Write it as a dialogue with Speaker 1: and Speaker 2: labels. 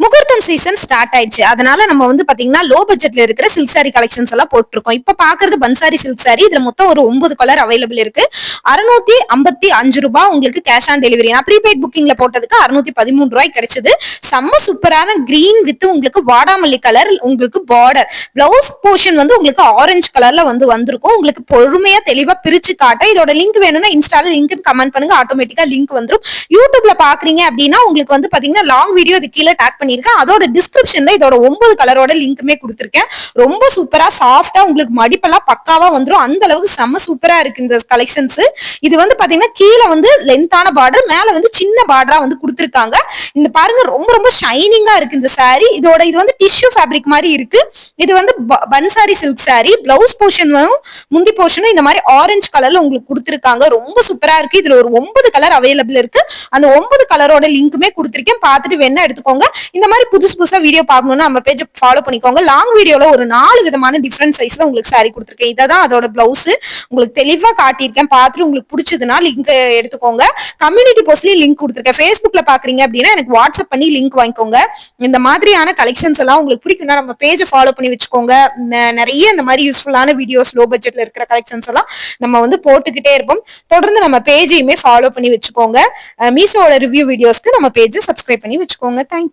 Speaker 1: முகூர்த்தம் season start ஆயிடுச்சு. அதனால நம்ம வந்து பாத்தீங்கன்னா லோ பட்ஜெட்ல இருக்கிற சில்க் சாரி கலெக்ஷன்ஸ் எல்லாம் போட்டிருக்கோம். இப்ப பாக்குறது பன்சாரி சில்க் சாரி. இதுல மொத்தம் ஒரு 9 கலர் அவைலபிள் இருக்கு. 655 ரூபாய் உங்களுக்கு கேஷ் ஆன் டெலிவரி. நான் ப்ரீபெய்ட் புக்கிங்ல போட்டதுக்கு 613 ரூபாய் கிடைச்சது. செம்ம சூப்பரான கிரீன் வித் உங்களுக்கு வாடாமல்லி கலர் உங்களுக்கு பார்டர். பிளவுஸ் போர்ஷன் வந்து உங்களுக்கு ஆரஞ்சு கலர்ல வந்து வந்திருக்கும். உங்களுக்கு பொறுமையா தெளிவா பிரிச்சு காட்ட. இதோட லிங்க் வேணும்னா இன்ஸ்டால லிங்க் கமெண்ட் பண்ணுங்க, ஆட்டோமேட்டிக்கா லிங்க் வந்துரும். யூடியூப்ல பாக்குறீங்க அப்படின்னா உங்களுக்கு வந்து பாத்தீங்கன்னா லாங் வீடியோ இது கீழே டேக் பண்ணிருக்கேன். அதோட டிஸ்கிரிப்ஷன்ல இதோட 9 கலரோட லிங்க்குமே கொடுத்திருக்கேன். ரொம்ப சூப்பரா சாஃப்டா உங்களுக்கு மடிப்பெல்லாம் பக்காவா வந்துரும். அந்த அளவுக்கு செம்ம சூப்பரா இருக்கு இந்த கலெக்ஷன்ஸ். இது வந்து பாத்தீங்கன்னா கீழே வந்து லென்த்தான பார்டர், மேல வந்து சின்ன பார்டரா வந்து கொடுத்திருக்காங்க. இந்த பாருங்க ரொம்ப ரொம்ப ஷைனிங்கா இருக்கு இந்த சாரி. இதோட இது வந்து டிஷ்யூ ஃபேப்ரிக் மாதிரி இருக்கு. இது வந்து பன்சாரி சில்க் சாரி. பிளவுஸ் போர்ஷனும் முந்தி போர்ஷனும் இந்த மாதிரி ஆரஞ்சு கலர்ல உங்களுக்கு கொடுத்திருக்காங்க. ரொம்ப சூப்பரா இருக்கு. இதுல ஒரு 9 கலர் அவைலபிள் இருக்கு. அந்த 9 கலரோட லிங்க்குமே கொடுத்திருக்கேன். பார்த்துட்டு வேணா எடுத்துக்கோங்க. இந்த மாதிரி புதுசு புதுசா வீடியோ பார்க்கணும்னா நம்ம பேஜ் ஃபாலோ பண்ணிக்கோங்க. லாங் வீடியோல ஒரு 4 விதமான டிஃபரெண்ட் சைஸ்ல உங்களுக்கு சாரி கொடுத்திருக்கேன். இதான் அதோட பிளவுஸ். உங்களுக்கு தெளிவா காட்டியிருக்கேன். பார்த்துட்டு உங்களுக்கு பிடிச்சதுன்னா லிங்க் எடுத்துக்கோங்க. கம்யூனிட்டி போஸ்ட்லயும் லிங்க் கொடுத்திருக்கேன். Facebookல பாக்குறீங்க அப்படின்னா எனக்கு வாட்ஸ்அப் பண்ணி லிங்க் வாங்கிக்கோங்க. இந்த மாதிரியான கலெக்ஷன்ஸ் எல்லாம் உங்களுக்கு பிடிக்கும்னா நம்ம பேஜை ஃபாலோ பண்ணி வச்சுக்கோங்க. நிறைய இந்த மாதிரி யூஸ்ஃபுல்லான வீடியோஸ் லோ பட்ஜெட்ல இருக்கிற கலெக்ஷன்ஸ் எல்லாம் நம்ம வந்து போட்டுக்கிட்டே இருப்போம். தொடர்ந்து நம்ம பேஜையுமே ஃபாலோ பண்ணி வச்சுக்கோங்க. மீஷோட ரிவ்யூ வீடியோஸ்க்கு நம்ம பேஜை சப்ஸ்கிரைப் பண்ணி வச்சுக்கோங்க. தேங்க்யூ.